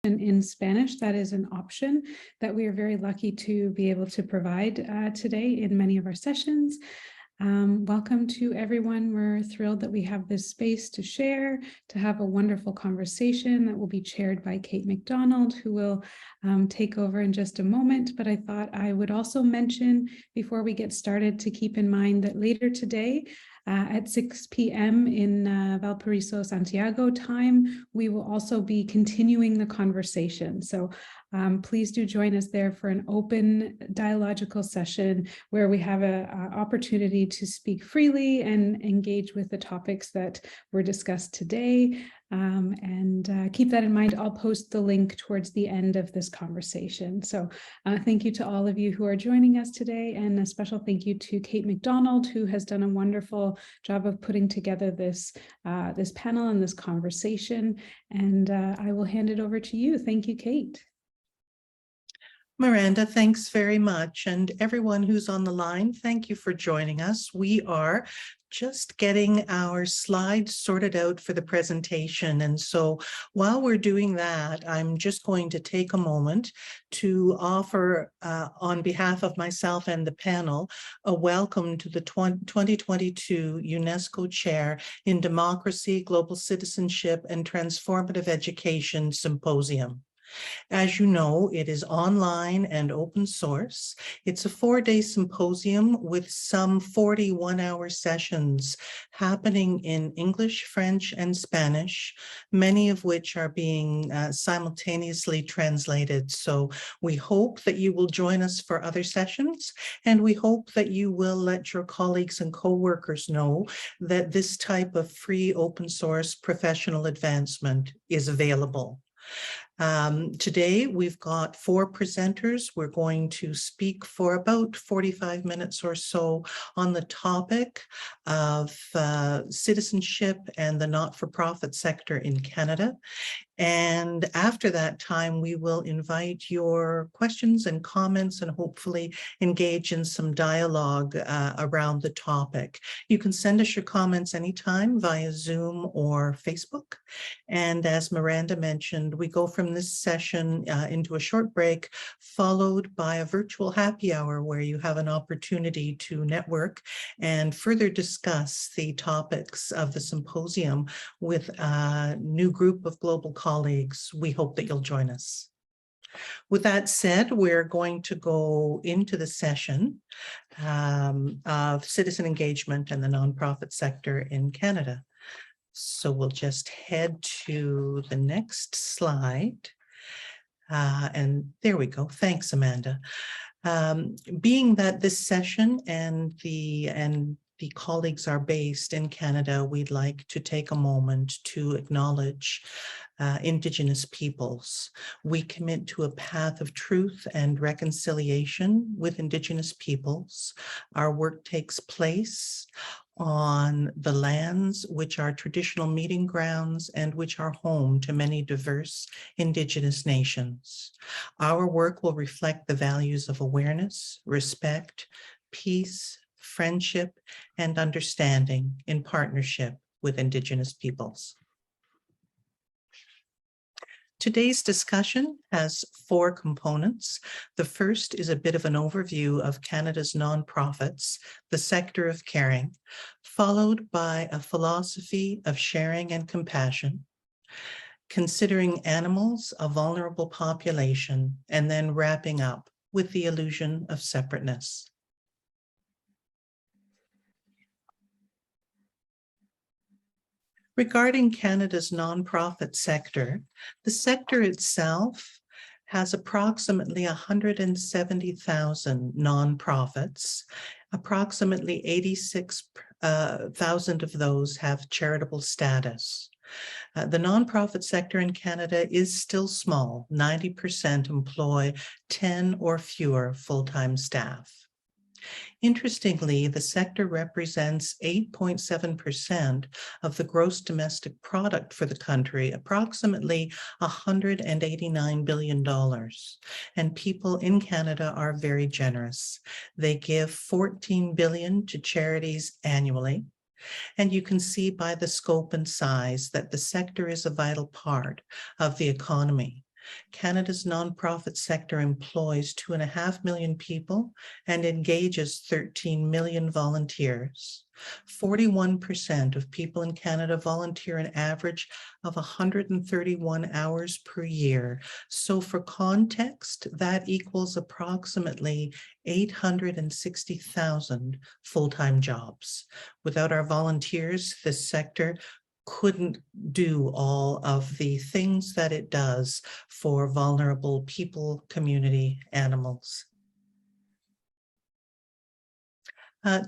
in Spanish. That is an option that we are very lucky to be able to provide today in many of our sessions. Welcome to everyone. We're thrilled that we have this space to share, to have a wonderful conversation that will be chaired by Kate MacDonald, who will take over in just a moment. But I thought I would also mention before we get started to keep in mind that later today, at 6 p.m. in Valparaiso, Santiago time, we will also be continuing the conversation. So please do join us there for an open dialogical session where we have an opportunity to speak freely and engage with the topics that were discussed today. Keep that in mind. I'll post the link towards the end of this conversation. So thank you to all of you who are joining us today, and a special thank you to Kate MacDonald, who has done a wonderful job of putting together this panel and this conversation. And I will hand it over to you. Thank you, Kate. Miranda, thanks very much. And everyone who's on the line, thank you for joining us. We are just getting our slides sorted out for the presentation. And so while we're doing that, I'm just going to take a moment to offer, on behalf of myself and the panel, a welcome to the 2022 UNESCO Chair in Democracy, Global Citizenship, and Transformative Education Symposium. As you know, it is online and open source. It's a 4-day symposium with some 40 one-hour sessions happening in English, French, and Spanish, many of which are being simultaneously translated. So we hope that you will join us for other sessions, and we hope that you will let your colleagues and co-workers know that this type of free open source professional advancement is available. Today, we've got 4 presenters. We're going to speak for about 45 minutes or so on the topic of citizenship and the not-for-profit sector in Canada. And after that time, we will invite your questions and comments and hopefully engage in some dialogue around the topic. You can send us your comments anytime via Zoom or Facebook. And as Miranda mentioned, we go from this session into a short break, followed by a virtual happy hour where you have an opportunity to network and further discuss the topics of the symposium with a new group of global colleagues. We hope that you'll join us. With that said, we're going to go into the session of citizen engagement and the nonprofit sector in Canada. So we'll just head to the next slide. And there we go. Thanks, Amanda. Being that this session and the colleagues are based in Canada, we'd like to take a moment to acknowledge Indigenous peoples. We commit to a path of truth and reconciliation with Indigenous peoples. Our work takes place on the lands which are traditional meeting grounds and which are home to many diverse Indigenous nations. Our work will reflect the values of awareness, respect, peace, friendship, and understanding in partnership with Indigenous peoples. Today's discussion has 4 components. The first is a bit of an overview of Canada's nonprofits, the sector of caring, followed by a philosophy of sharing and compassion, considering animals, a vulnerable population, and then wrapping up with the illusion of separateness. Regarding Canada's nonprofit sector, the sector itself has approximately 170,000 nonprofits. Approximately 86,000 of those have charitable status. The nonprofit sector in Canada is still small. 90% employ 10 or fewer full-time staff. Interestingly, the sector represents 8.7% of the gross domestic product for the country, approximately $189 billion. And people in Canada are very generous. They give $14 billion to charities annually. And you can see by the scope and size that the sector is a vital part of the economy. Canada's nonprofit sector employs 2.5 million people and engages 13 million volunteers. 41% of people in Canada volunteer an average of 131 hours per year. So for context, that equals approximately 860,000 full-time jobs. Without our volunteers, this sector couldn't do all of the things that it does for vulnerable people, community, animals.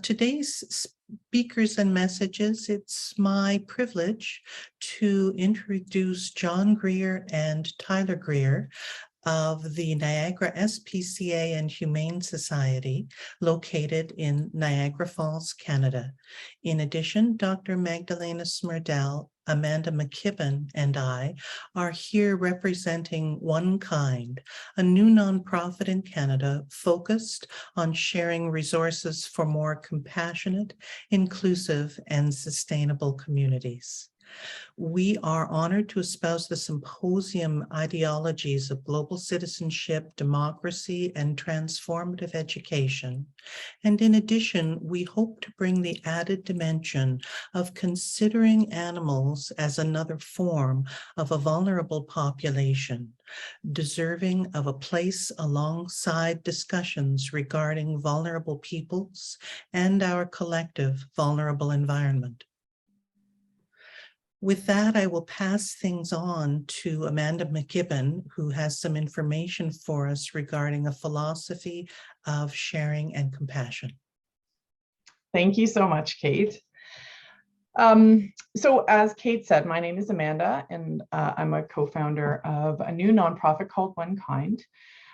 Today's speakers and messages, it's my privilege to introduce John Greer and Tyler Greer of the Niagara SPCA and Humane Society, located in Niagara Falls, Canada. In addition, Dr. Magdalena Smerdel, Amanda McKibben, and I are here representing One Kind, a new nonprofit in Canada focused on sharing resources for more compassionate, inclusive, and sustainable communities. We are honored to espouse the symposium Ideologies of Global Citizenship, Democracy, and Transformative Education. And in addition, we hope to bring the added dimension of considering animals as another form of a vulnerable population, deserving of a place alongside discussions regarding vulnerable peoples and our collective vulnerable environment. With that, I will pass things on to Amanda McKibben, who has some information for us regarding a philosophy of sharing and compassion. Thank you so much, Kate. So as Kate said, my name is Amanda, and I'm a co-founder of a new nonprofit called One Kind.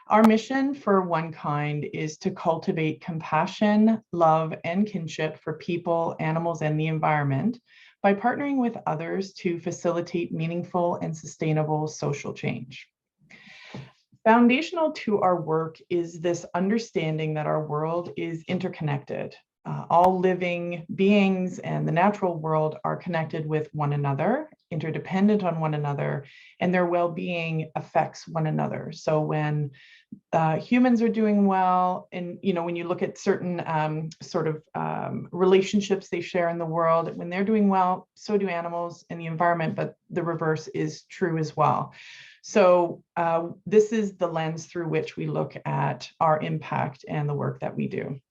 Our mission for One Kind is to cultivate compassion, love, and kinship for people, animals, and the environment by partnering with others to facilitate meaningful and sustainable social change. Foundational to our work is this understanding that our world is interconnected. All living beings and the natural world are connected with one another, interdependent on one another, and their well-being affects one another. So when humans are doing well, and when you look at certain relationships they share in the world, when they're doing well, so do animals and the environment, but the reverse is true as well. So this is the lens through which we look at our impact and the work that we do.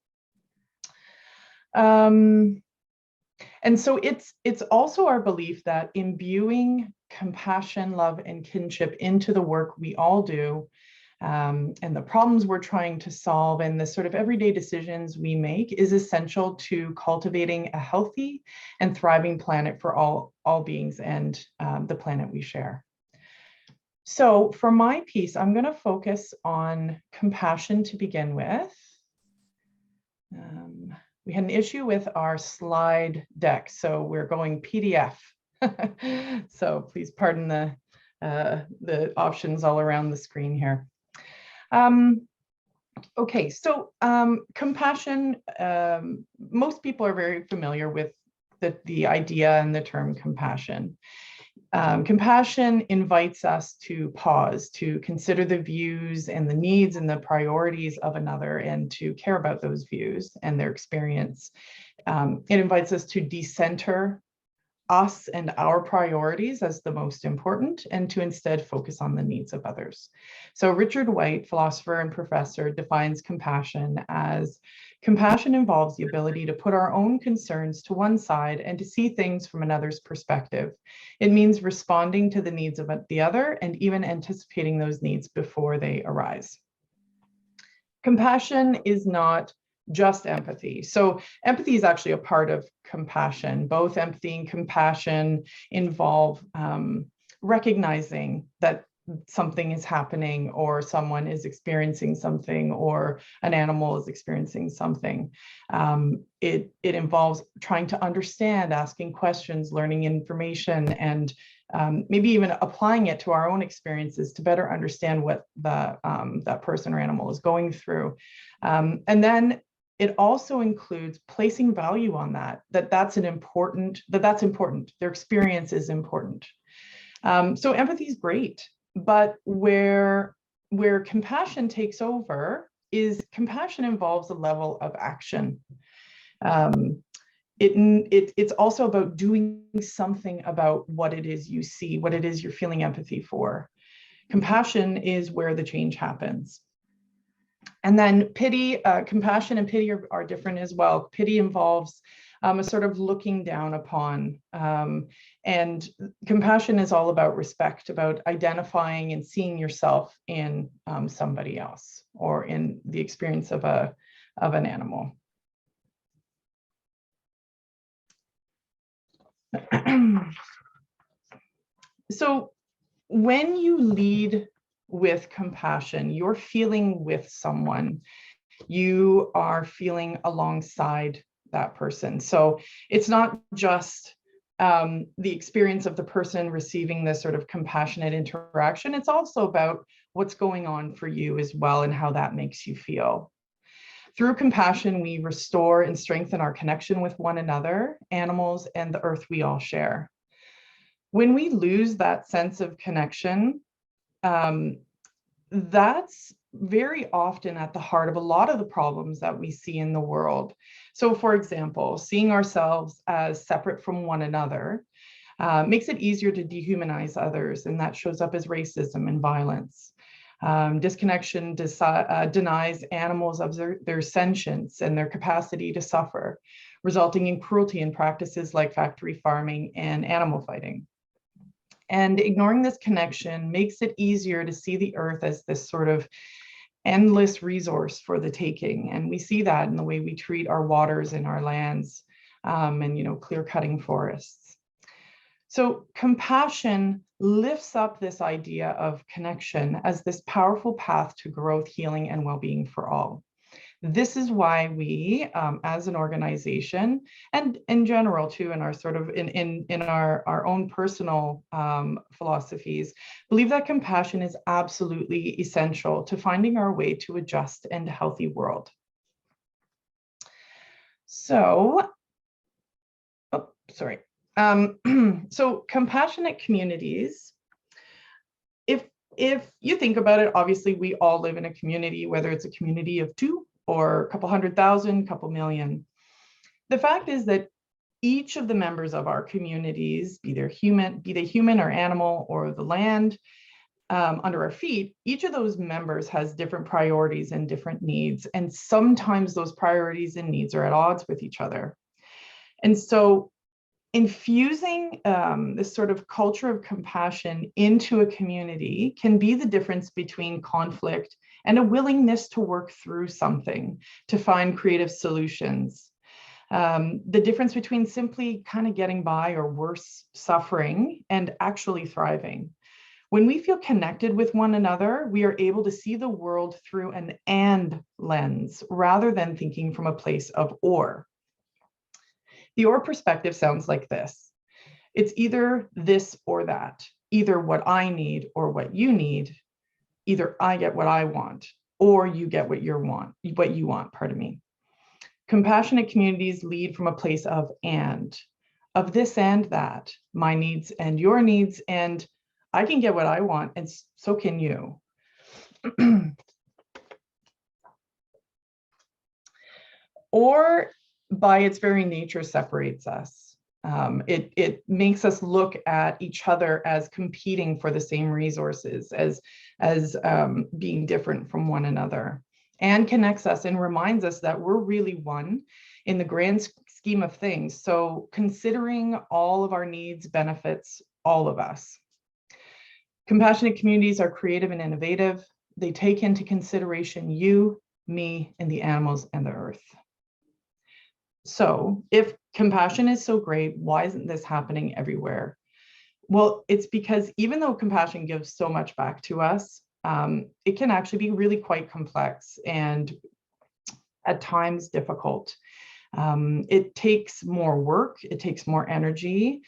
And so it's also our belief that imbuing compassion, love, and kinship into the work we all do, and the problems we're trying to solve, and the sort of everyday decisions we make is essential to cultivating a healthy and thriving planet for all beings and the planet we share. So for my piece, I'm going to focus on compassion to begin with. We had an issue with our slide deck, so we're going PDF. So please pardon the options all around the screen here. Okay, so compassion, most people are very familiar with the idea and the term compassion. Compassion invites us to pause, to consider the views and the needs and the priorities of another, and to care about those views and their experience. It invites us to decenter us and our priorities as the most important, and to instead focus on the needs of others. So Richard White, philosopher and professor, defines compassion as: compassion involves the ability to put our own concerns to one side and to see things from another's perspective. It means responding to the needs of the other and even anticipating those needs before they arise. Compassion is not just empathy. So empathy is actually a part of compassion. Both empathy and compassion involve recognizing that something is happening, or someone is experiencing something, or an animal is experiencing something. It involves trying to understand, asking questions, learning information, and maybe even applying it to our own experiences to better understand what that person or animal is going through. And then it also includes placing value on that's important. Their experience is important. So empathy is great. But where compassion takes over is compassion involves a level of action. It's also about doing something about what it is you see, what it is you're feeling empathy for. Compassion is where the change happens. And then pity, compassion and pity are different as well. Pity involves a sort of looking down upon, and compassion is all about respect, about identifying and seeing yourself in somebody else or in the experience of an animal. So when you lead with compassion, you're feeling with someone, you are feeling alongside that person. So it's not just the experience of the person receiving this sort of compassionate interaction, it's also about what's going on for you as well and how that makes you feel. Through compassion, we restore and strengthen our connection with one another, animals, and the earth we all share. When we lose that sense of connection, that's very often at the heart of a lot of the problems that we see in the world. So for example, seeing ourselves as separate from one another makes it easier to dehumanize others, and that shows up as racism and violence. Disconnection denies animals of their sentience and their capacity to suffer, resulting in cruelty and practices like factory farming and animal fighting. And ignoring this connection makes it easier to see the earth as this sort of endless resource for the taking. And we see that in the way we treat our waters and our lands, and clear cutting forests. So compassion lifts up this idea of connection as this powerful path to growth, healing, and well-being for all. This is why we, as an organization, and in general too, in our sort of in our own personal philosophies, believe that compassion is absolutely essential to finding our way to a just and healthy world. So, so compassionate communities. If you think about it, obviously we all live in a community, whether it's a community of 2 or a couple 100,000, couple million. The fact is that each of the members of our communities, be they human or animal or the land under our feet, each of those members has different priorities and different needs. And sometimes those priorities and needs are at odds with each other. And so infusing this sort of culture of compassion into a community can be the difference between conflict and a willingness to work through something, to find creative solutions. The difference between simply kind of getting by or worse, suffering, and actually thriving. When we feel connected with one another, we are able to see the world through an and lens rather than thinking from a place of or. The or perspective sounds like this. It's either this or that, either what I need or what you need, either I get what I want or you get what you want, pardon me. Compassionate communities lead from a place of this and that, my needs and your needs, and I can get what I want and so can you. Or by its very nature separates us. It makes us look at each other as competing for the same resources, as being different from one another, and connects us and reminds us that we're really one in the grand scheme of things. So considering all of our needs benefits all of us. Compassionate communities are creative and innovative. They take into consideration you, me, and the animals and the earth. So if compassion is so great, why isn't this happening everywhere? Well, it's because even though compassion gives so much back to us, it can actually be really quite complex and at times difficult. It takes more work, it takes more energy.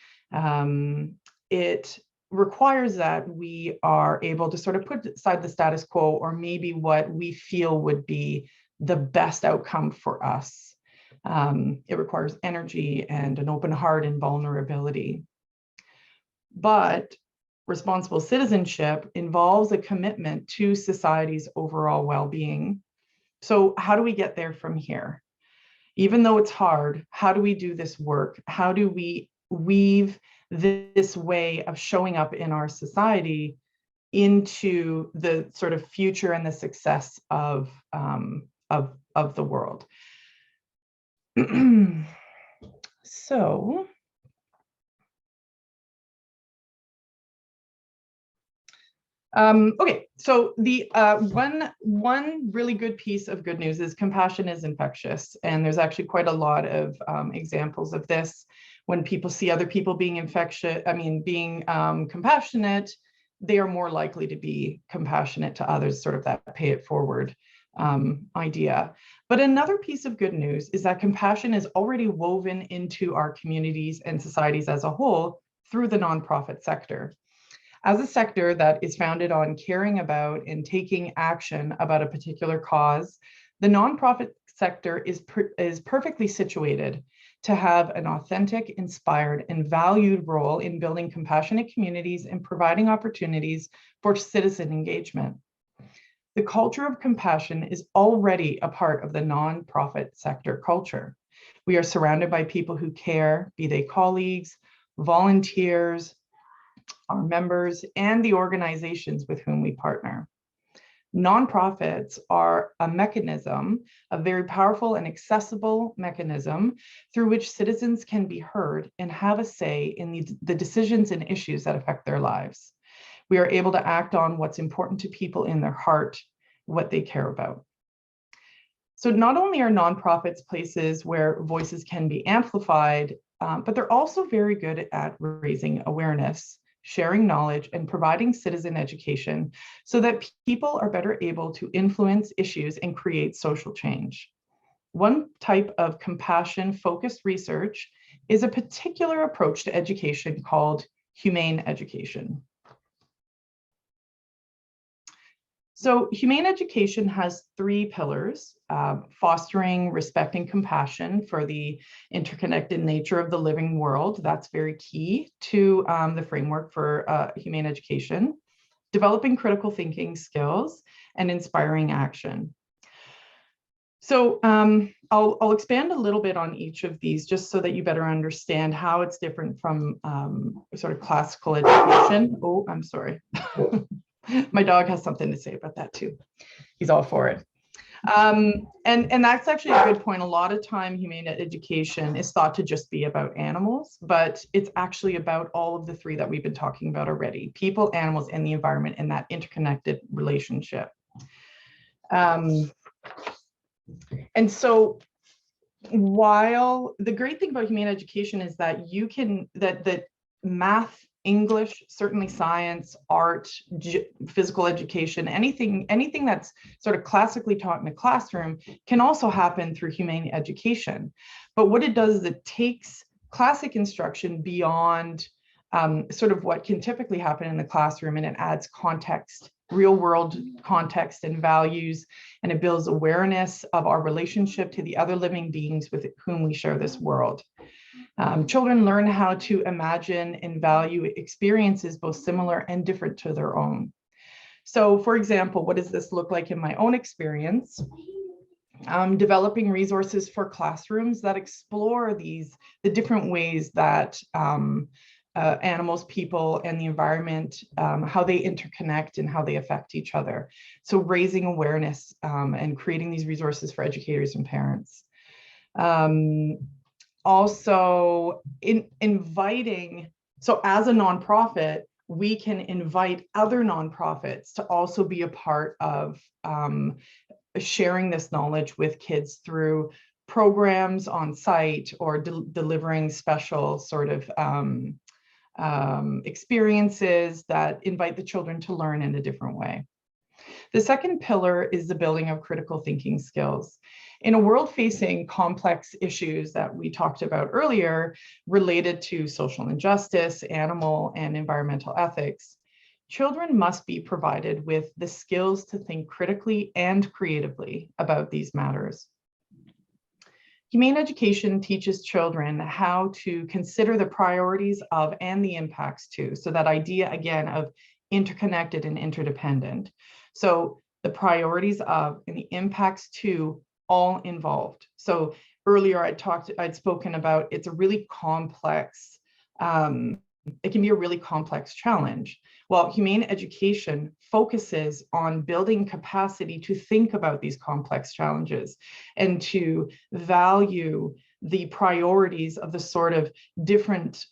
It requires that we are able to sort of put aside the status quo or maybe what we feel would be the best outcome for us. It requires energy and an open heart and vulnerability. But responsible citizenship involves a commitment to society's overall well-being. So how do we get there from here? Even though it's hard, how do we do this work? How do we weave this way of showing up in our society into the sort of future and the success of the world? So, okay, so the one really good piece of good news is compassion is infectious, and there's actually quite a lot of examples of this. When people see other people being compassionate, they are more likely to be compassionate to others, sort of that pay it forward idea. But another piece of good news is that compassion is already woven into our communities and societies as a whole through the nonprofit sector. As a sector that is founded on caring about and taking action about a particular cause, the nonprofit sector is perfectly situated to have an authentic, inspired, and valued role in building compassionate communities and providing opportunities for citizen engagement. The culture of compassion is already a part of the nonprofit sector culture. We are surrounded by people who care, be they colleagues, volunteers, our members, and the organizations with whom we partner. Nonprofits are a mechanism, a very powerful and accessible mechanism through which citizens can be heard and have a say in the decisions and issues that affect their lives. We are able to act on what's important to people in their heart, what they care about. So not only are nonprofits places where voices can be amplified, but they're also very good at raising awareness, sharing knowledge, and providing citizen education so that people are better able to influence issues and create social change. One type of compassion-focused research is a particular approach to education called humane education. So humane education has three pillars: fostering respect and compassion for the interconnected nature of the living world. That's very key to the framework for humane education. Developing critical thinking skills and inspiring action. So I'll expand a little bit on each of these just so that you better understand how it's different from sort of classical education. Oh, I'm sorry. My dog has something to say about that too. He's all for it. And that's actually a good point. A lot of time humane education is thought to just be about animals, but it's actually about all of the three that we've been talking about already: people, animals, and the environment, and that interconnected relationship. And so while the great thing about humane education is that you can, that math, English, certainly science, art, physical education, anything that's sort of classically taught in a classroom can also happen through humane education. But what it does is it takes classic instruction beyond sort of what can typically happen in the classroom, and it adds context, real world context and values, and it builds awareness of our relationship to the other living beings with whom we share this world. Children learn how to imagine and value experiences both similar and different to their own. So, for example, what does this look like in my own experience? Developing resources for classrooms that explore the different ways that animals, people, and the environment, how they interconnect and how they affect each other. So raising awareness and creating these resources for educators and parents. Also inviting, so as a nonprofit, we can invite other nonprofits to also be a part of sharing this knowledge with kids through programs on site or delivering special sort of experiences that invite the children to learn in a different way. The second pillar is the building of critical thinking skills. In a world facing complex issues that we talked about earlier related to social injustice, animal and environmental ethics, children must be provided with the skills to think critically and creatively about these matters. Humane education teaches children how to consider the priorities of and the impacts to. So that idea again of interconnected and interdependent. So the priorities of and the impacts to all involved. So earlier I'd spoken about it's a really complex, it can be a really complex challenge. Well, humane education focuses on building capacity to think about these complex challenges and to value the priorities of the sort of different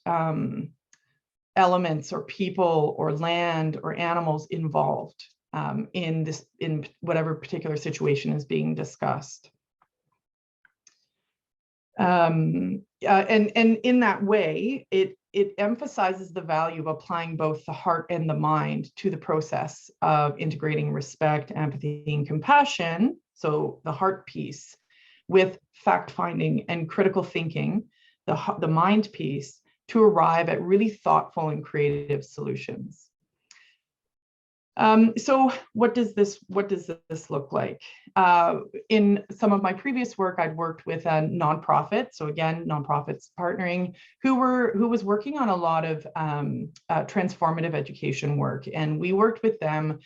elements or people or land or animals involved in whatever particular situation is being discussed. And in that way, it emphasizes the value of applying both the heart and the mind to the process of integrating respect, empathy, and compassion, so the heart piece, with fact-finding and critical thinking, the mind piece, to arrive at really thoughtful and creative solutions. So what does this look like? In some of my previous work, I'd worked with a nonprofit. So again, nonprofits partnering, who was working on a lot of transformative education work. And we worked with them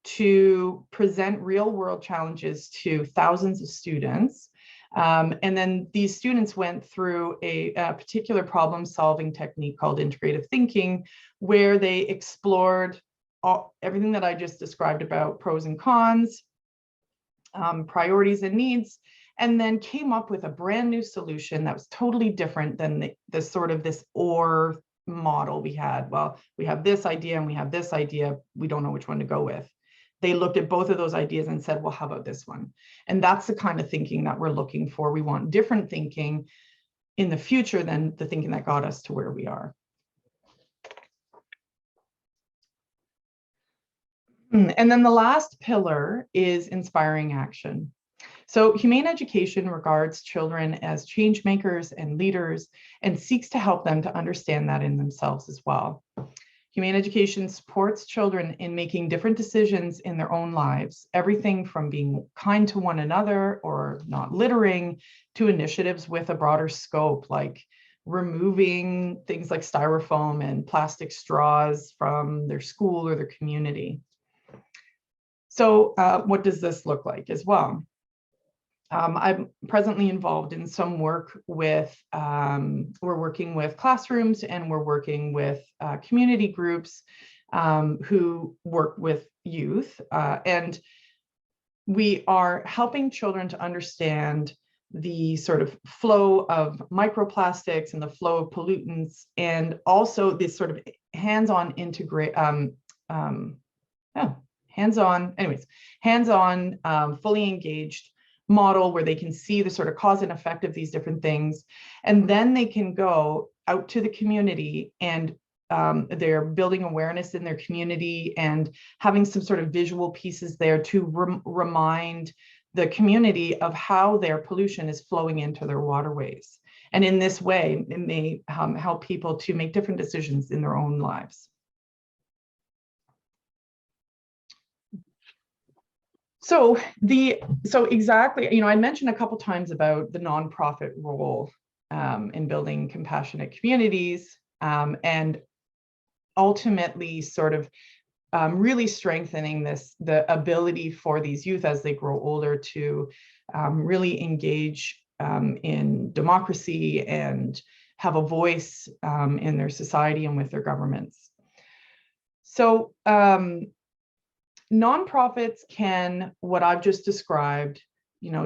to present real world challenges to thousands of students. And then these students went through a particular problem solving technique called integrative thinking, where they explored everything that I just described about pros and cons, priorities and needs, and then came up with a brand new solution that was totally different than the sort of this or model we had. Well, we have this idea and we have this idea. We don't know which one to go with. They looked at both of those ideas and said, well, how about this one? And that's the kind of thinking that we're looking for. We want different thinking in the future than the thinking that got us to where we are. And then the last pillar is inspiring action. So humane education regards children as change makers and leaders and seeks to help them to understand that in themselves as well. Humane education supports children in making different decisions in their own lives, everything from being kind to one another or not littering to initiatives with a broader scope, like removing things like styrofoam and plastic straws from their school or their community. So what does this look like as well? I'm presently involved in some work with, we're working with classrooms and we're working with community groups who work with youth. And we are helping children to understand the sort of flow of microplastics and the flow of pollutants, and also this sort of hands-on fully engaged model where they can see the sort of cause and effect of these different things. And then they can go out to the community and they're building awareness in their community and having some sort of visual pieces there to remind the community of how their pollution is flowing into their waterways. And in this way, it may help people to make different decisions in their own lives. So exactly, I mentioned a couple times about the nonprofit role in building compassionate communities and ultimately sort of really strengthening the ability for these youth as they grow older to really engage in democracy and have a voice in their society and with their governments. So nonprofits can, what I've just described,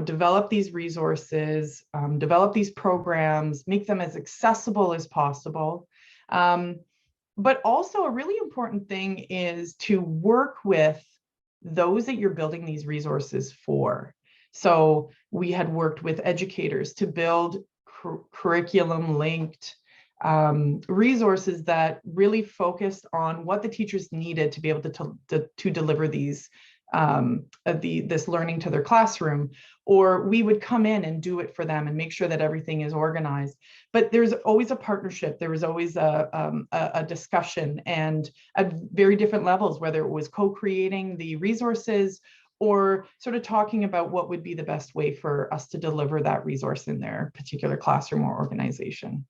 develop these resources, develop these programs, make them as accessible as possible. But also a really important thing is to work with those that you're building these resources for. So we had worked with educators to build curriculum linked resources that really focused on what the teachers needed to be able to deliver these this learning to their classroom, or we would come in and do it for them and make sure that everything is organized. But there's always a partnership. There was always a discussion, and at very different levels, whether it was co-creating the resources or sort of talking about what would be the best way for us to deliver that resource in their particular classroom or organization.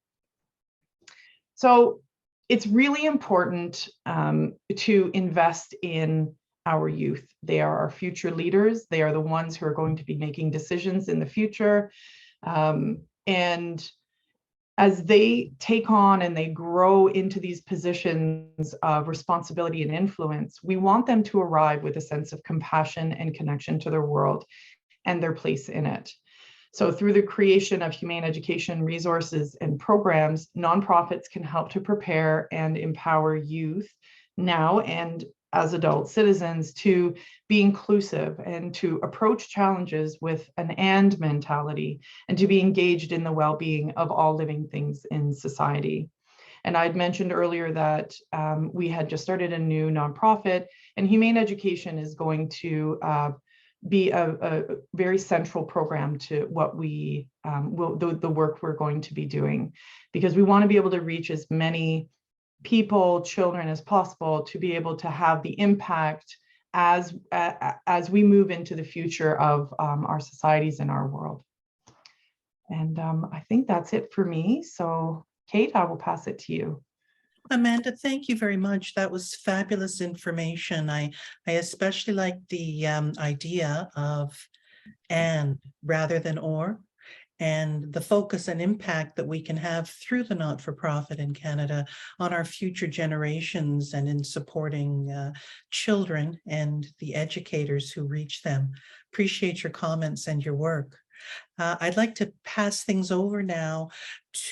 So it's really important to invest in our youth. They are our future leaders. They are the ones who are going to be making decisions in the future. And as they take on and they grow into these positions of responsibility and influence, we want them to arrive with a sense of compassion and connection to their world and their place in it. So through the creation of humane education resources and programs, nonprofits can help to prepare and empower youth now and as adult citizens to be inclusive and to approach challenges with an and mentality and to be engaged in the well-being of all living things in society. And I'd mentioned earlier that we had just started a new nonprofit, and humane education is going to be a very central program to what we the work we're going to be doing, because we want to be able to reach as many people, children as possible, to be able to have the impact as we move into the future of our societies and our world. And I think that's it for me. So Kate, I will pass it to you. Amanda, thank you very much. That was fabulous information. I especially like the idea of and rather than or, and the focus and impact that we can have through the not-for-profit in Canada on our future generations and in supporting children and the educators who reach them. Appreciate your comments and your work. I'd like to pass things over now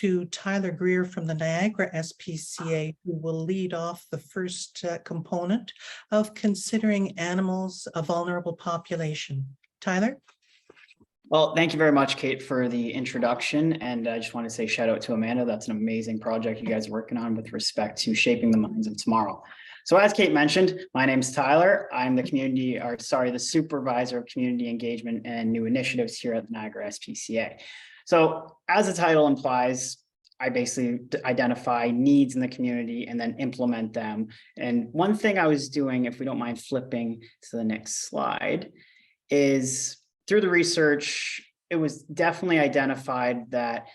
to Tyler Greer from the Niagara SPCA, who will lead off the first component of considering animals a vulnerable population. Tyler? Well, thank you very much, Kate, for the introduction. And I just want to say shout out to Amanda. That's an amazing project you guys are working on with respect to shaping the minds of tomorrow. So as Kate mentioned, my name is Tyler. I'm the the supervisor of community engagement and new initiatives here at the Niagara SPCA. So as the title implies, I basically identify needs in the community and then implement them. And one thing I was doing, if we don't mind flipping to the next slide, is through the research, it was definitely identified that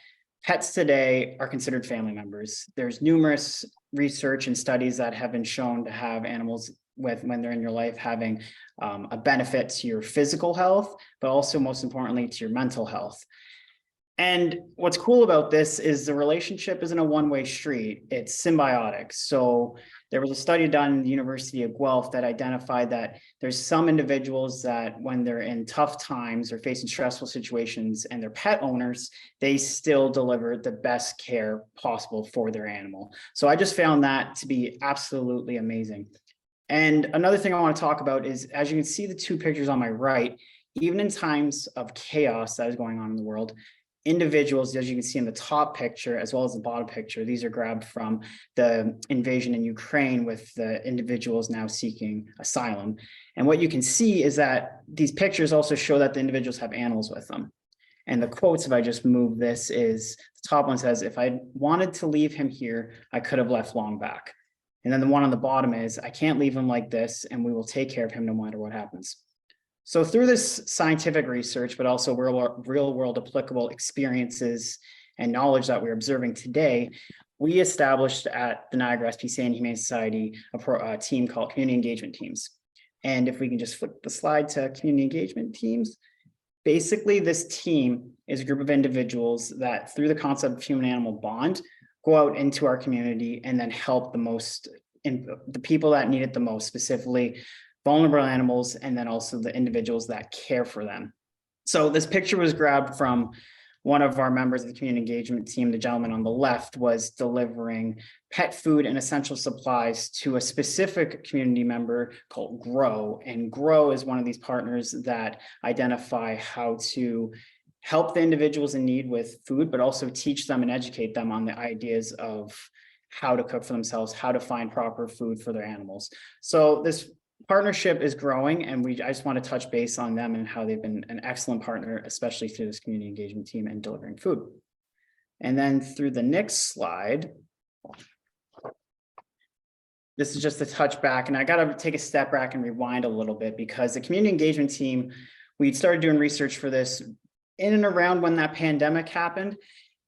pets today are considered family members. There's numerous research and studies that have been shown to have animals when they're in your life having a benefit to your physical health, but also most importantly to your mental health. And what's cool about this is the relationship isn't a one-way street, it's symbiotic. So there was a study done in the University of Guelph that identified that there's some individuals that when they're in tough times or facing stressful situations and they're pet owners, they still deliver the best care possible for their animal. So I just found that to be absolutely amazing. And another thing I want to talk about is, as you can see the two pictures on my right, even in times of chaos that is going on in the world, individuals, as you can see in the top picture, as well as the bottom picture, these are grabbed from the invasion in Ukraine with the individuals now seeking asylum. And what you can see is that these pictures also show that the individuals have animals with them. And the quotes, if I just move this, is the top one says, "If I wanted to leave him here, I could have left long back." And then the one on the bottom is, "I can't leave him like this, and we will take care of him no matter what happens." So through this scientific research, but also real world applicable experiences and knowledge that we're observing today, we established at the Niagara SPCA and Humane Society a team called Community Engagement Teams. And if we can just flip the slide to Community Engagement Teams, basically this team is a group of individuals that through the concept of human-animal bond, go out into our community and then help the people that need it the most, specifically vulnerable animals, and then also the individuals that care for them. So this picture was grabbed from one of our members of the community engagement team. The gentleman on the left was delivering pet food and essential supplies to a specific community member called GROW. And GROW is one of these partners that identify how to help the individuals in need with food, but also teach them and educate them on the ideas of how to cook for themselves, how to find proper food for their animals. So this partnership is growing, and I just want to touch base on them and how they've been an excellent partner, especially through this community engagement team and delivering food. And then through the next slide, this is just a touch back, and I got to take a step back and rewind a little bit, because the community engagement team, we started doing research for this in and around when that pandemic happened.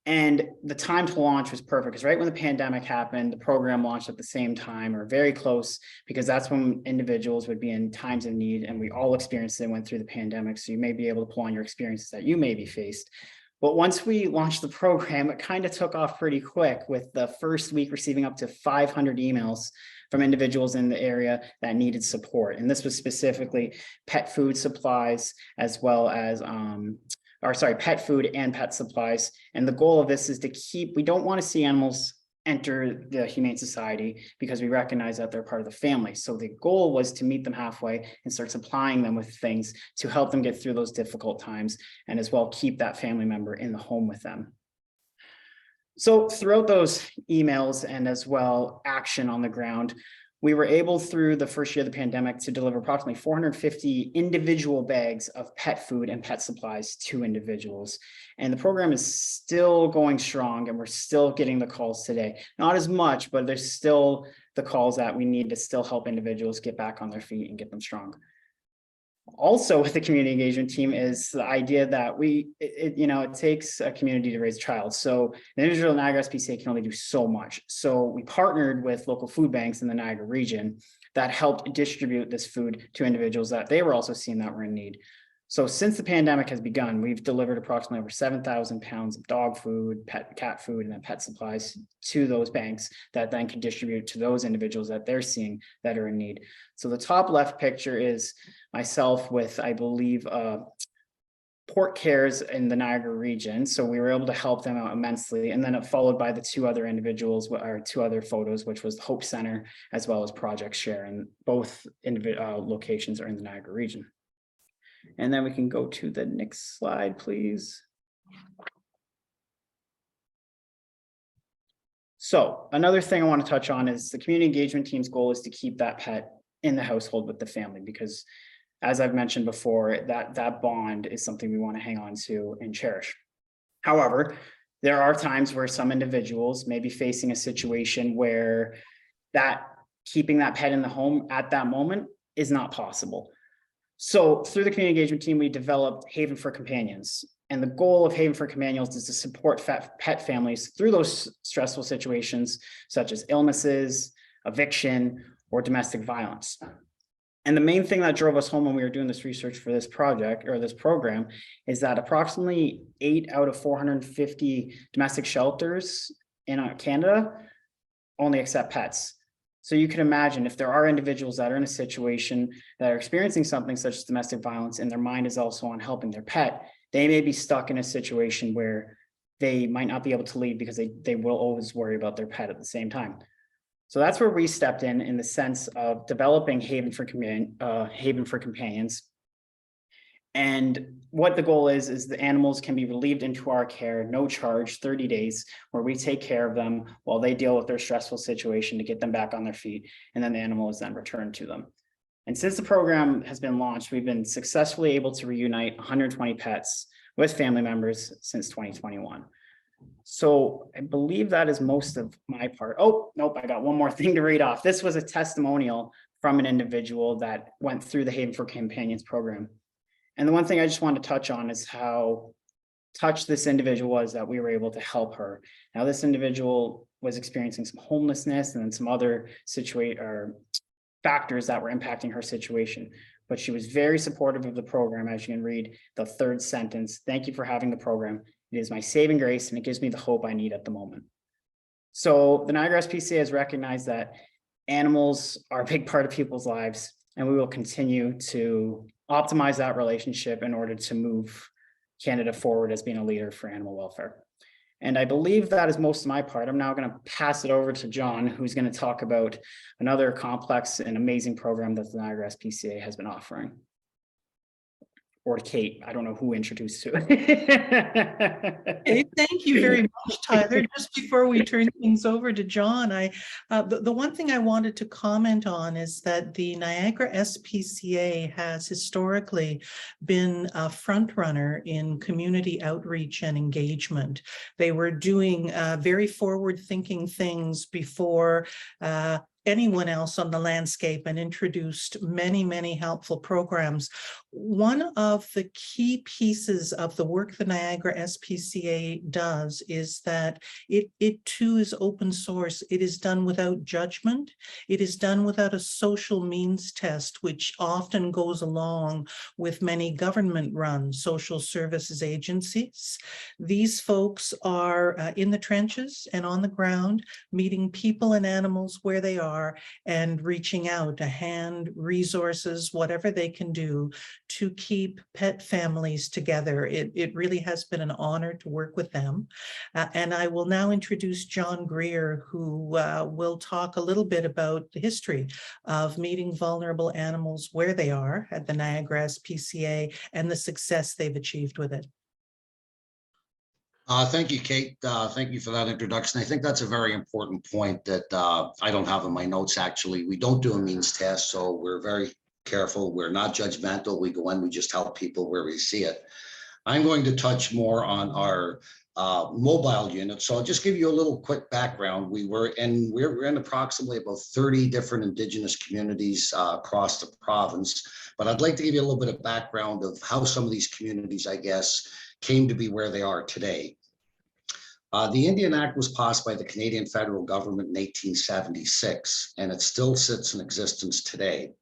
And the time to launch was perfect, because right when the pandemic happened, the program launched at the same time or very close, because that's when individuals would be in times of need, and we all experienced it and went through the pandemic. So you may be able to pull on your experiences that you may be faced. But once we launched the program, it kind of took off pretty quick, with the first week receiving up to 500 emails from individuals in the area that needed support. And this was specifically pet food supplies, as well as pet food and pet supplies. And the goal of this is to we don't want to see animals enter the Humane Society, because we recognize that they're part of the family. So the goal was to meet them halfway and start supplying them with things to help them get through those difficult times, and as well keep that family member in the home with them. So throughout those emails, and as well action on the ground, we were able, through the first year of the pandemic, to deliver approximately 450 individual bags of pet food and pet supplies to individuals. And the program is still going strong, and we're still getting the calls today. Not as much, but there's still the calls that we need to still help individuals get back on their feet and get them strong. Also, with the community engagement team is the idea that it takes a community to raise a child. So the individual Niagara SPCA can only do so much. So we partnered with local food banks in the Niagara region that helped distribute this food to individuals that they were also seeing that were in need. So since the pandemic has begun, we've delivered approximately over 7,000 pounds of dog food, cat food, and then pet supplies to those banks that then can distribute to those individuals that they're seeing that are in need. So the top left picture is myself with, I believe, Port Cares in the Niagara region. So we were able to help them out immensely. And then it followed by the two other individuals, or two other photos, which was the Hope Center as well as Project Share. And both locations are in the Niagara region. And then we can go to the next slide, please. So another thing I want to touch on is the community engagement team's goal is to keep that pet in the household with the family, because as I've mentioned before, that bond is something we want to hang on to and cherish. However, there are times where some individuals may be facing a situation where keeping that pet in the home at that moment is not possible. So through the community engagement team, we developed Haven for Companions. And the goal of Haven for Companions is to support pet families through those stressful situations, such as illnesses, eviction, or domestic violence. And the main thing that drove us home when we were doing this research for this project, or this program, is that approximately 8 out of 450 domestic shelters in Canada only accept pets. So you can imagine, if there are individuals that are in a situation that are experiencing something such as domestic violence, and their mind is also on helping their pet, they may be stuck in a situation where they might not be able to leave, because they will always worry about their pet at the same time. So that's where we stepped in the sense of developing Haven for Companions. And what the goal is the animals can be relieved into our care, no charge, 30 days, where we take care of them while they deal with their stressful situation to get them back on their feet. And then the animal is then returned to them. And since the program has been launched, we've been successfully able to reunite 120 pets with family members since 2021. So I believe that is most of my part. Oh, nope, I got one more thing to read off. This was a testimonial from an individual that went through the Haven for Companions program. And the one thing I just want to touch on is how touched this individual was that we were able to help her. Now, this individual was experiencing some homelessness and then some other factors that were impacting her situation. But she was very supportive of the program. As you can read the third sentence, "Thank you for having the program. It is my saving grace, and it gives me the hope I need at the moment." So the Niagara SPCA has recognized that animals are a big part of people's lives, and we will continue to optimize that relationship in order to move Canada forward as being a leader for animal welfare. And I believe that is most of my part. I'm now going to pass it over to John, who's going to talk about another complex and amazing program that the Niagara SPCA has been offering. Or Kate, I don't know who introduced to it. Okay, thank you very much, Tyler. Just before we turn things over to John, the one thing I wanted to comment on is that the Niagara SPCA has historically been a front runner in community outreach and engagement. They were doing very forward-thinking things before anyone else on the landscape and introduced many, many helpful programs. One of the key pieces of the work the Niagara SPCA does is that it too is open source. It is done without judgment. It is done without a social means test, which often goes along with many government-run social services agencies. These folks are in the trenches and on the ground, meeting people and animals where they are and reaching out a hand, resources, whatever they can do to keep pet families together. It really has been an honor to work with them. And I will now introduce John Greer, who will talk a little bit about the history of meeting vulnerable animals where they are at the Niagara SPCA and the success they've achieved with it. Thank you, Kate. Thank you for that introduction. I think that's a very important point that I don't have in my notes, actually. We don't do a means test, so we're very careful. We're not judgmental. We go in, we just help people where we see it. I'm going to touch more on our mobile unit. So I'll just give you a little quick background. We're in approximately about 30 different Indigenous communities across the province. But I'd like to give you a little bit of background of how some of these communities, I guess, came to be where they are today. The Indian Act was passed by the Canadian federal government in 1876, and it still sits in existence today.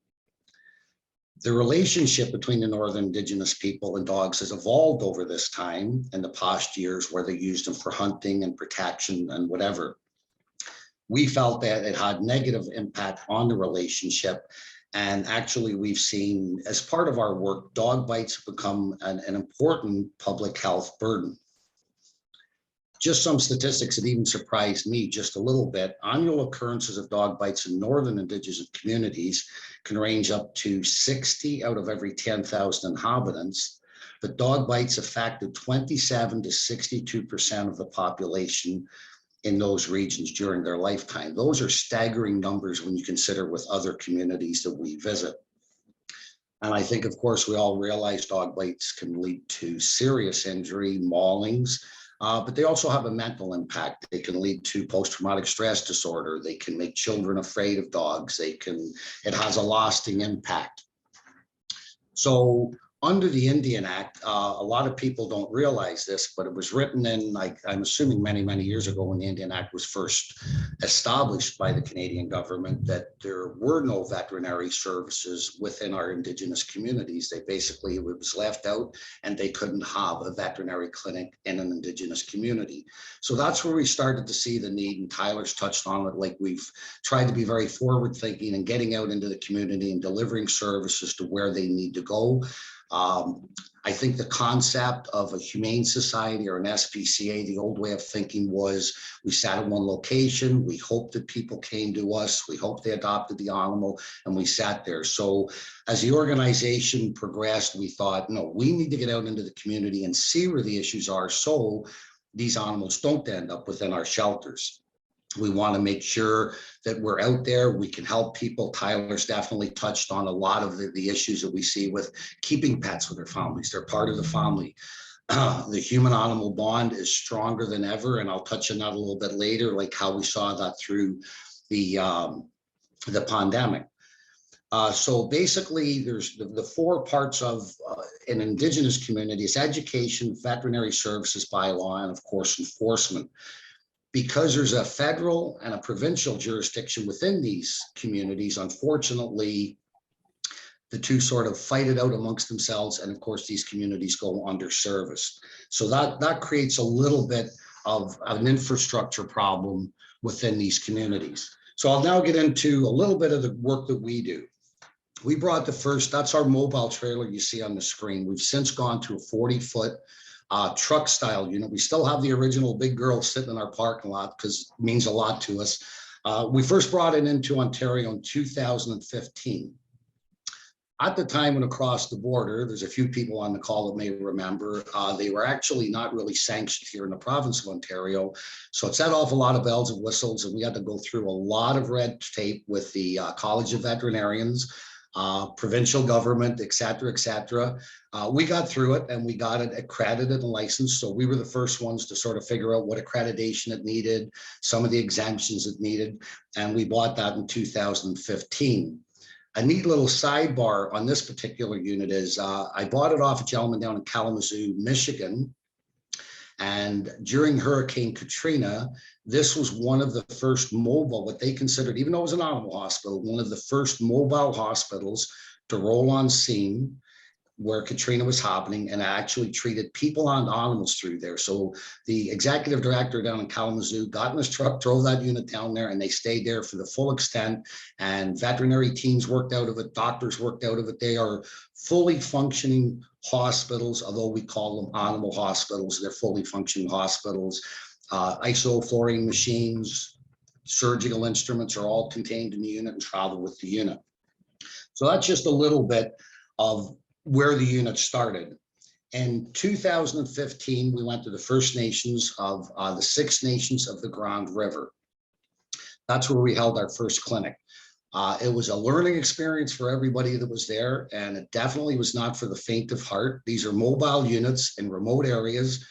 The relationship between the Northern Indigenous people and dogs has evolved over this time in the past years, where they used them for hunting and protection and whatever. We felt that it had negative impact on the relationship. And actually, we've seen, as part of our work, dog bites have become an important public health burden. Just some statistics that even surprised me just a little bit. Annual occurrences of dog bites in Northern Indigenous communities can range up to 60 out of every 10,000 inhabitants. But dog bites affected 27 to 62% of the population in those regions during their lifetime. Those are staggering numbers when you consider with other communities that we visit. And I think, of course, we all realize dog bites can lead to serious injury, maulings, but they also have a mental impact. They can lead to post-traumatic stress disorder. They can make children afraid of dogs. It has a lasting impact. So under the Indian Act, a lot of people don't realize this, but it was written in, I'm assuming many, many years ago when the Indian Act was first established by the Canadian government, that there were no veterinary services within our Indigenous communities. They basically, it was left out and they couldn't have a veterinary clinic in an Indigenous community. So that's where we started to see the need, and Tyler's touched on it, like we've tried to be very forward thinking and getting out into the community and delivering services to where they need to go. I think the concept of a humane society or an SPCA, the old way of thinking was we sat in one location, we hoped that people came to us, we hoped they adopted the animal, and we sat there. So as the organization progressed, we thought, no, we need to get out into the community and see where the issues are so these animals don't end up within our shelters. We want to make sure that we're out there, we can help people. Tyler's definitely touched on a lot of the issues that we see with keeping pets with their families. They're part of the family. The human-animal bond is stronger than ever, and I'll touch on that a little bit later, like how we saw that through the pandemic. So basically, there's the four parts of an Indigenous community: is education, veterinary services, bylaw, and of course, enforcement. Because there's a federal and a provincial jurisdiction within these communities, unfortunately, the two sort of fight it out amongst themselves. And of course, these communities go under service. So that creates a little bit of an infrastructure problem within these communities. So I'll now get into a little bit of the work that we do. We brought that's our mobile trailer you see on the screen. We've since gone to a 40-foot truck style unit. We still have the original big girl sitting in our parking lot because it means a lot to us. We first brought it into Ontario in 2015. At the time when across the border, there's a few people on the call that may remember, they were actually not really sanctioned here in the province of Ontario. So it set off a lot of bells and whistles, and we had to go through a lot of red tape with the College of Veterinarians, provincial government, et cetera, et cetera. We got through it and we got it accredited and licensed. So we were the first ones to sort of figure out what accreditation it needed, some of the exemptions it needed, and we bought that in 2015. A neat little sidebar on this particular unit is I bought it off a gentleman down in Kalamazoo, Michigan. And during Hurricane Katrina, this was one of the first mobile, what they considered, even though it was an animal hospital, one of the first mobile hospitals to roll on scene where Katrina was happening and actually treated people and animals through there. So the executive director down in Kalamazoo got in his truck, drove that unit down there, and they stayed there for the full extent. And veterinary teams worked out of it, doctors worked out of it. They are fully functioning hospitals, although we call them animal hospitals. They're fully functioning hospitals. Isoflurane machines, surgical instruments are all contained in the unit and travel with the unit. So that's just a little bit of where the unit started. In 2015, we went to the First Nations of the Six Nations of the Grand River. That's where we held our first clinic. It was a learning experience for everybody that was there, and it definitely was not for the faint of heart. These are mobile units in remote areas.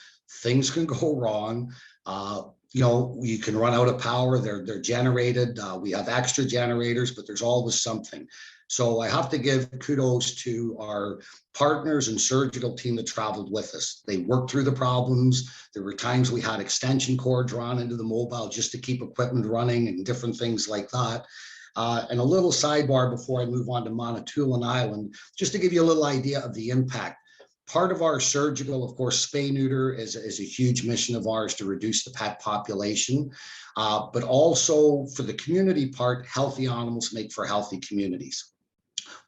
Things can go wrong. You can run out of power. They're generated. We have extra generators, but there's always something. So I have to give kudos to our partners and surgical team that traveled with us. They worked through the problems. There were times we had extension cord drawn into the mobile just to keep equipment running and different things like that. And a little sidebar before I move on to Manitoulin Island, just to give you a little idea of the impact. Part of our surgical, of course, spay neuter is a huge mission of ours to reduce the pet population. But also for the community part, healthy animals make for healthy communities.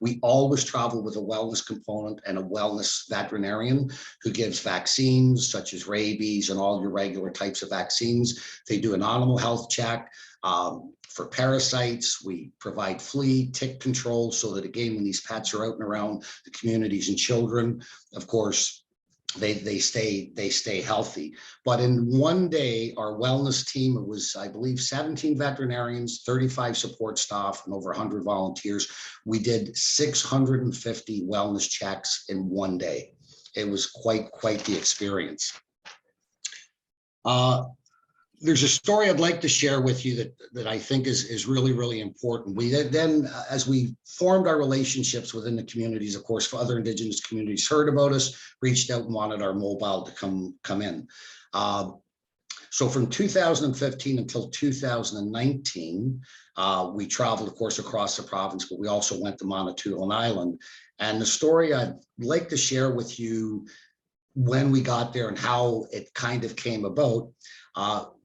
We always travel with a wellness component and a wellness veterinarian who gives vaccines such as rabies and all your regular types of vaccines. They do an animal health check. For parasites, we provide flea, tick control so that again, when these pets are out and around the communities and children, of course, they stay healthy. But in one day, our wellness team, it was, I believe, 17 veterinarians, 35 support staff, and over 100 volunteers. We did 650 wellness checks in one day. It was quite the experience. There's a story I'd like to share with you that I think is really important. We then, as we formed our relationships within the communities, of course, for other Indigenous communities heard about us, reached out and wanted our mobile to come in. So from 2015 until 2019, we traveled, of course, across the province, but we also went to Manitoulin Island. And the story I'd like to share with you when we got there and how it kind of came about.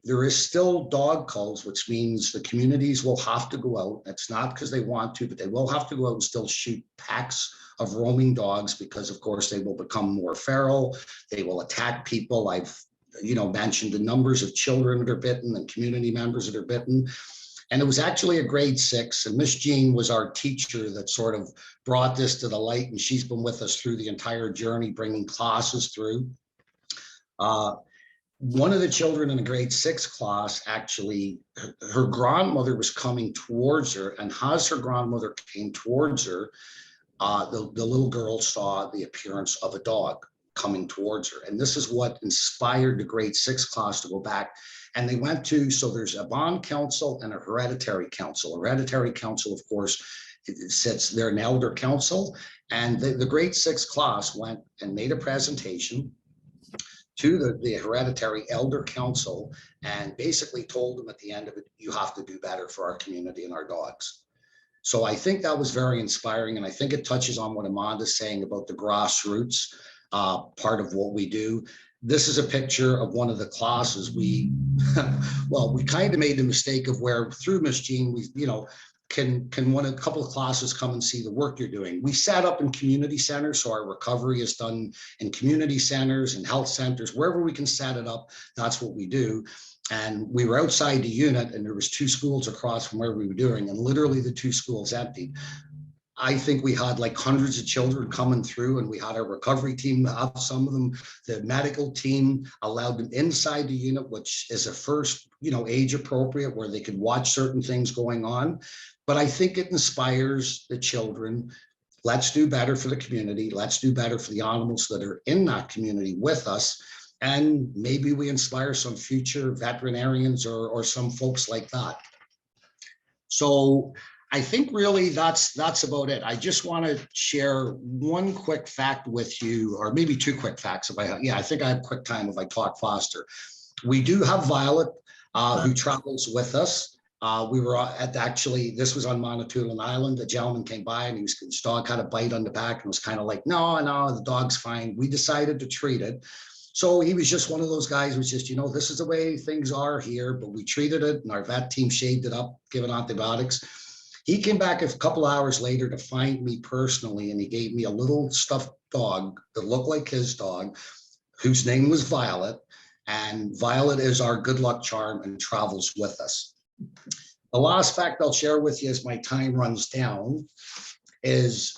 There is still dog culls, which means the communities will have to go out. It's not because they want to, but they will have to go out and still shoot packs of roaming dogs because, of course, they will become more feral. They will attack people. I've, mentioned the numbers of children that are bitten and community members that are bitten. And it was actually a grade 6, and Miss Jean was our teacher that sort of brought this to the light, and she's been with us through the entire journey, bringing classes through. One of the children in a grade 6 class, actually, her grandmother was coming towards her, and as her grandmother came towards her, the little girl saw the appearance of a dog coming towards her. And this is what inspired the grade 6 class to go back. And they went to, so there's a bond council and a hereditary council. A hereditary council, of course, sits, they're an elder council. And the grade 6 class went and made a presentation to the hereditary elder council and basically told them at the end of it, you have to do better for our community and our dogs. So I think that was very inspiring. And I think it touches on what Amanda's saying about the grassroots part of what we do. This is a picture of one of the classes. We kind of made the mistake of where through Miss Jean, we, can a couple of classes come and see the work you're doing? We set up in community centers, so our recovery is done in community centers and health centers, wherever we can set it up, that's what we do. And we were outside the unit and there was 2 schools across from where we were doing, and literally the 2 schools emptied. I think we had like hundreds of children coming through, and we had our recovery team have some of them. The medical team allowed them inside the unit, which is a first, age appropriate, where they could watch certain things going on. but I think it inspires the children. Let's do better for the community. Let's do better for the animals that are in that community with us. And maybe we inspire some future veterinarians or some folks like that. So I think really that's about it. I just want to share one quick fact with you, or maybe two quick facts if I have. Yeah, I think I have quick time if I talk faster. We do have Violet, who travels with us. We were actually, this was on Manitoulin Island. A gentleman came by and his dog had a bite on the back and was kind of like, no, the dog's fine. We decided to treat it. So he was just one of those guys who was just, this is the way things are here, but we treated it and our vet team shaved it up, given antibiotics. He came back a couple hours later to find me personally, and he gave me a little stuffed dog that looked like his dog, whose name was Violet. And Violet is our good luck charm and travels with us. The last fact I'll share with you as my time runs down is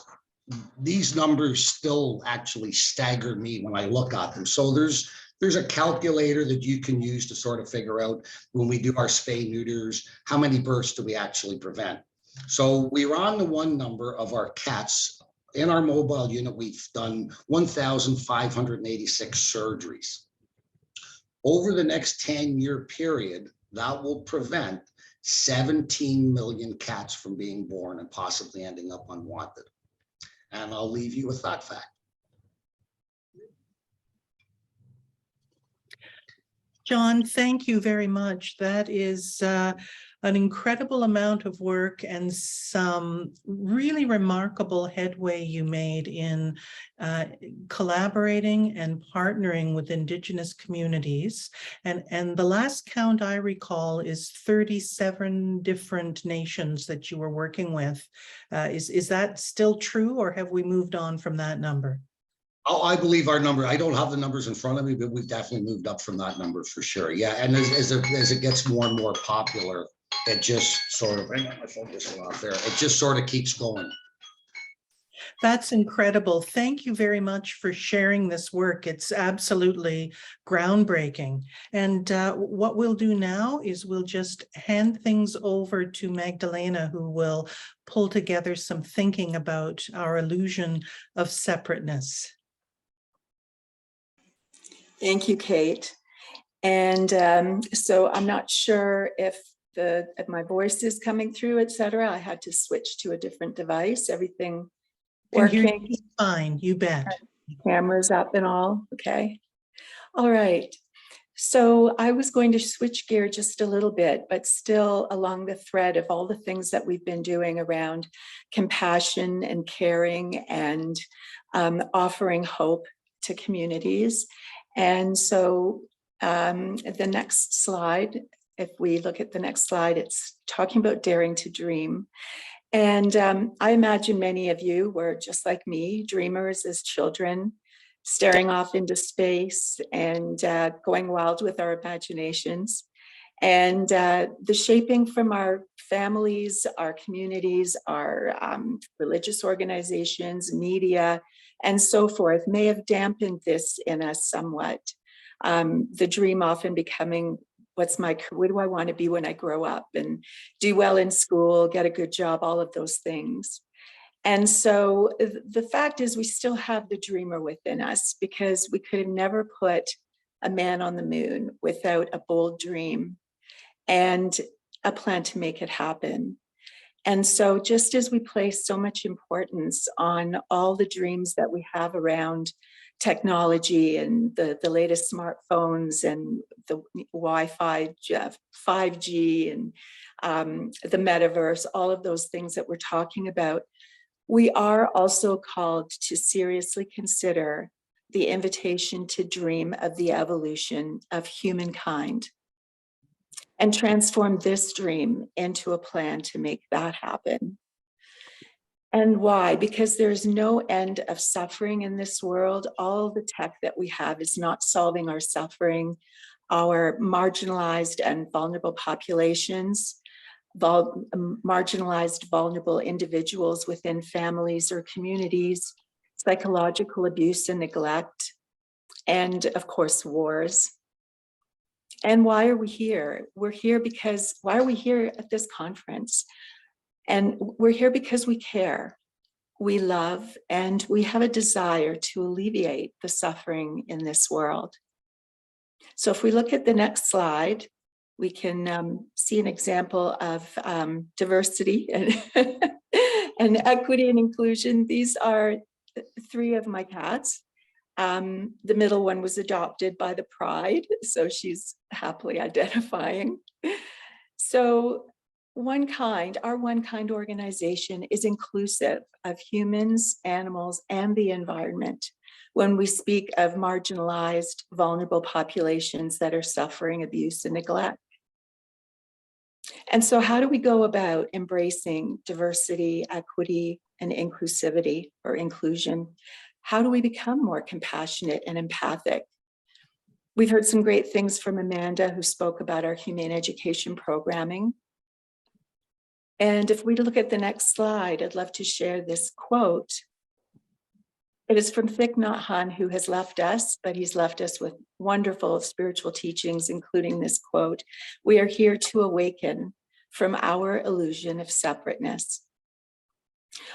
these numbers still actually stagger me when I look at them. So there's a calculator that you can use to sort of figure out, when we do our spay neuters, how many births do we actually prevent. So we were on the one number of our cats. In our mobile unit, we've done 1,586 surgeries. Over the next 10-year period, that will prevent 17 million cats from being born and possibly ending up unwanted. And I'll leave you with that fact. John, thank you very much. That is an incredible amount of work and some really remarkable headway you made in collaborating and partnering with Indigenous communities. And the last count I recall is 37 different nations that you were working with. Is that still true, or have we moved on from that number? Oh, I believe our number, I don't have the numbers in front of me, but we've definitely moved up from that number for sure. Yeah, and as it gets more and more popular, it just sort of, I got my focus off there, it just sort of keeps going. That's incredible. Thank you very much for sharing this work. It's absolutely groundbreaking. And what we'll do now is we'll just hand things over to Magdalena, who will pull together some thinking about our illusion of separateness. Thank you, Kate. And so I'm not sure if my voice is coming through, etc. I had to switch to a different device. Everything working? Fine, you bet. Cameras up and all, okay. All right. So I was going to switch gear just a little bit, but still along the thread of all the things that we've been doing around compassion and caring and offering hope to communities. And so the next slide, if we look at the next slide, it's talking about daring to dream. And I imagine many of you were just like me, dreamers as children, staring off into space and going wild with our imaginations. And the shaping from our families, our communities, our religious organizations, media, and so forth may have dampened this in us somewhat. The dream often becoming, what do I want to be when I grow up, and do well in school, get a good job, all of those things. And so the fact is we still have the dreamer within us, because we could have never put a man on the moon without a bold dream and a plan to make it happen. And so just as we place so much importance on all the dreams that we have around technology and the latest smartphones and the Wi-Fi, 5G and the metaverse, all of those things that we're talking about, we are also called to seriously consider the invitation to dream of the evolution of humankind and transform this dream into a plan to make that happen. And why? Because there's no end of suffering in this world. All the tech that we have is not solving our suffering. Our marginalized and vulnerable populations, marginalized, vulnerable individuals within families or communities, psychological abuse and neglect, and of course, wars. And why are we here? We're here because, why are we here at this conference? And we're here because we care, we love, and we have a desire to alleviate the suffering in this world. So if we look at the next slide, we can see an example of diversity and equity and inclusion. These are 3 of my cats. The middle one was adopted by the Pride, so she's happily identifying. So our One Kind organization is inclusive of humans, animals, and the environment when we speak of marginalized, vulnerable populations that are suffering abuse and neglect. And so how do we go about embracing diversity, equity, and inclusivity or inclusion? How do we become more compassionate and empathic? We've heard some great things from Amanda, who spoke about our humane education programming. And if we look at the next slide, I'd love to share this quote. It is from Thich Nhat Hanh, who has left us, but he's left us with wonderful spiritual teachings, including this quote: "We are here to awaken from our illusion of separateness."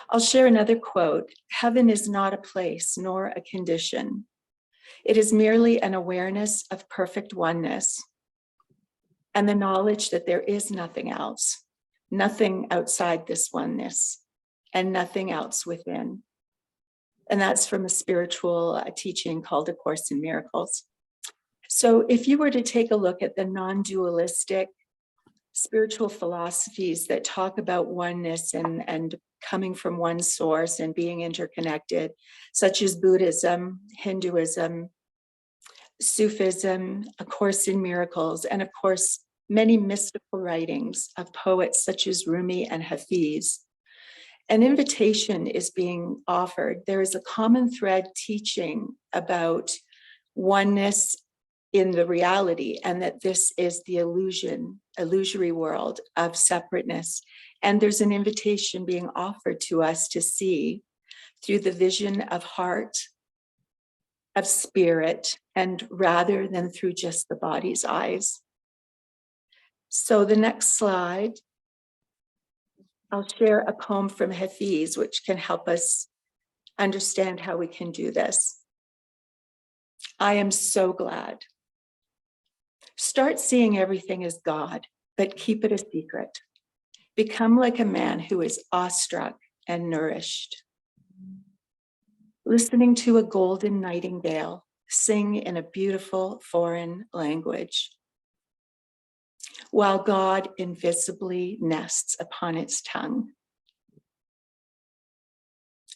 I'll share another quote: "Heaven is not a place nor a condition. It is merely an awareness of perfect oneness and the knowledge that there is nothing else, nothing outside this oneness, and nothing else within." And that's from a spiritual teaching called A Course in Miracles. So if you were to take a look at the non-dualistic spiritual philosophies that talk about oneness and coming from one source and being interconnected, such as Buddhism, Hinduism, Sufism, A Course in Miracles, and of course, many mystical writings of poets such as Rumi and Hafiz, an invitation is being offered. There is a common thread teaching about oneness in the reality, and that this is the illusory world of separateness. And there's an invitation being offered to us to see through the vision of heart, of spirit, and rather than through just the body's eyes. So the next slide, I'll share a poem from Hafiz, which can help us understand how we can do this. I am so glad. Start seeing everything as God, but keep it a secret. Become like a man who is awestruck and nourished. Listening to a golden nightingale sing in a beautiful foreign language, while God invisibly nests upon its tongue.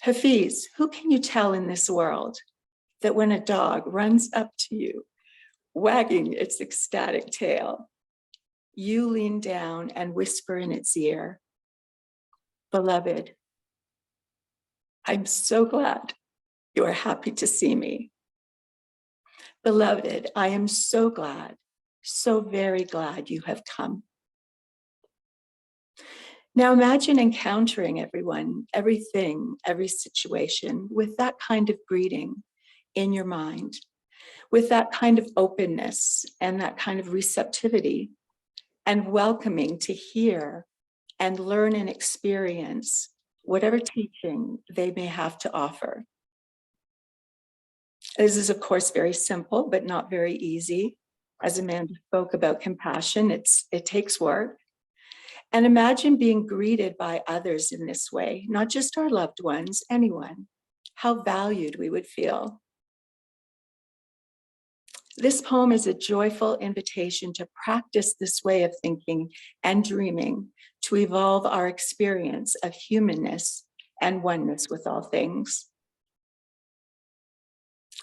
Hafiz, who can you tell in this world that when a dog runs up to you, wagging its ecstatic tail, you lean down and whisper in its ear, "Beloved, I'm so glad you are happy to see me. Beloved, I am so glad, so very glad you have come." Now imagine encountering everyone, everything, every situation with that kind of greeting in your mind, with that kind of openness and that kind of receptivity, and welcoming to hear and learn and experience whatever teaching they may have to offer. This is, of course, very simple, but not very easy. As Amanda spoke about compassion, it takes work. And imagine being greeted by others in this way, not just our loved ones, anyone, how valued we would feel. This poem is a joyful invitation to practice this way of thinking and dreaming, to evolve our experience of humanness and oneness with all things.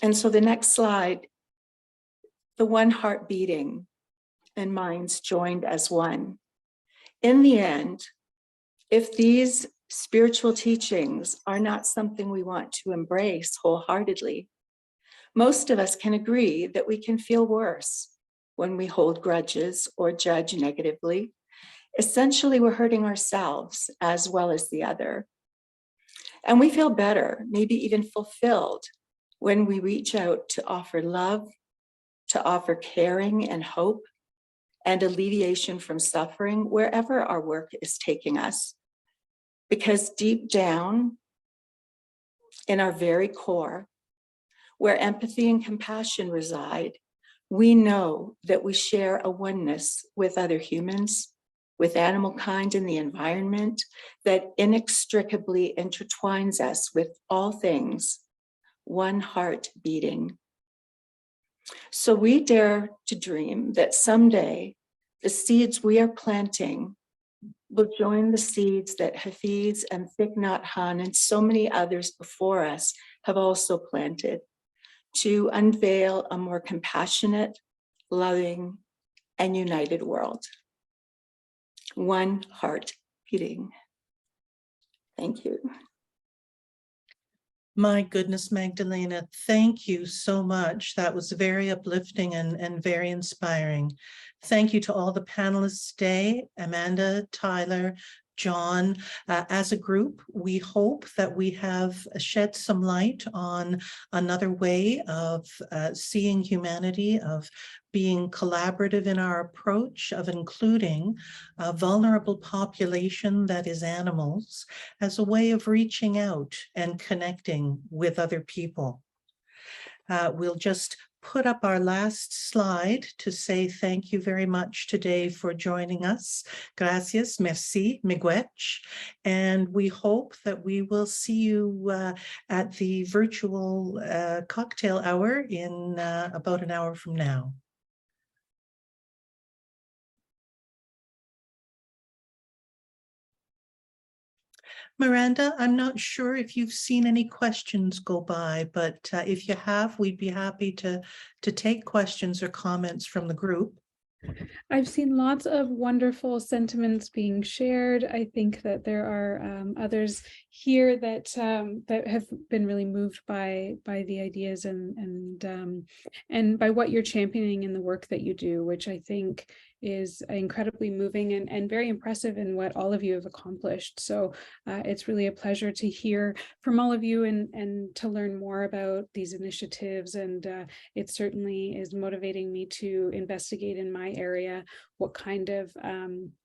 And so the next slide, the one heart beating and minds joined as one. In the end, if these spiritual teachings are not something we want to embrace wholeheartedly, most of us can agree that we can feel worse when we hold grudges or judge negatively. Essentially, we're hurting ourselves as well as the other. And we feel better, maybe even fulfilled, when we reach out to offer love, to offer caring and hope and alleviation from suffering wherever our work is taking us. Because deep down in our very core, where empathy and compassion reside, we know that we share a oneness with other humans, with animal kind and the environment that inextricably intertwines us with all things, one heart beating. So we dare to dream that someday the seeds we are planting will join the seeds that Hafiz and Thich Nhat Hanh and so many others before us have also planted, to unveil a more compassionate, loving, and united world. One heart beating. Thank you. My goodness, Magdalena, thank you so much. That was very uplifting and very inspiring. Thank you to all the panelists today, Amanda, Tyler, John. As a group, we hope that we have shed some light on another way of seeing humanity, of being collaborative in our approach, of including a vulnerable population that is animals as a way of reaching out and connecting with other people. We'll just put up our last slide to say thank you very much today for joining us. Gracias, merci, miigwech. And we hope that we will see you at the virtual cocktail hour in about an hour from now. Miranda, I'm not sure if you've seen any questions go by, but if you have, we'd be happy to take questions or comments from the group. I've seen lots of wonderful sentiments being shared. I think that there are others here that that have been really moved by the ideas and by what you're championing in the work that you do, which I think is incredibly moving and very impressive in what all of you have accomplished. So it's really a pleasure to hear from all of you and to learn more about these initiatives. And it certainly is motivating me to investigate in my area what kind of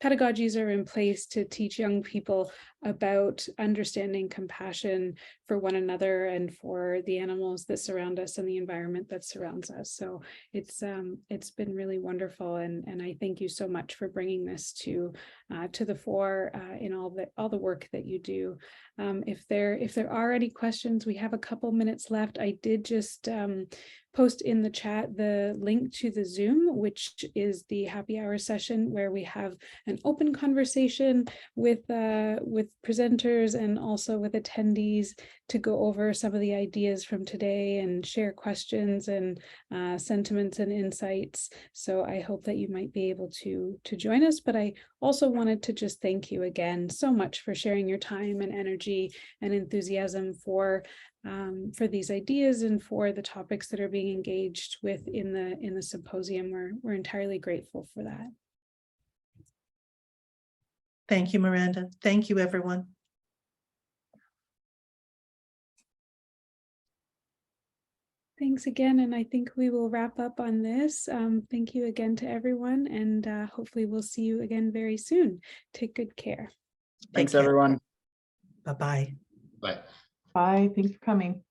pedagogies are in place to teach young people about understanding compassion for one another and for the animals that surround us and the environment that surrounds us. So it's been really wonderful, and I thank you so much for bringing this to the fore in all the work that you do. If there are any questions, we have a couple minutes left. I did just post in the chat the link to the Zoom, which is the happy hour session where we have an open conversation with presenters and also with attendees to go over some of the ideas from today and share questions and sentiments and insights. So I hope that you might be able to join us, but I also wanted to just thank you again so much for sharing your time and energy and enthusiasm for these ideas and for the topics that are being engaged with in the symposium. We're entirely grateful for that. Thank you, Miranda. Thank you, everyone. Thanks again, and I think we will wrap up on this. Thank you again to everyone, and hopefully we'll see you again very soon. Take good care. Thanks, everyone. Bye-bye. Bye. Bye, thanks for coming.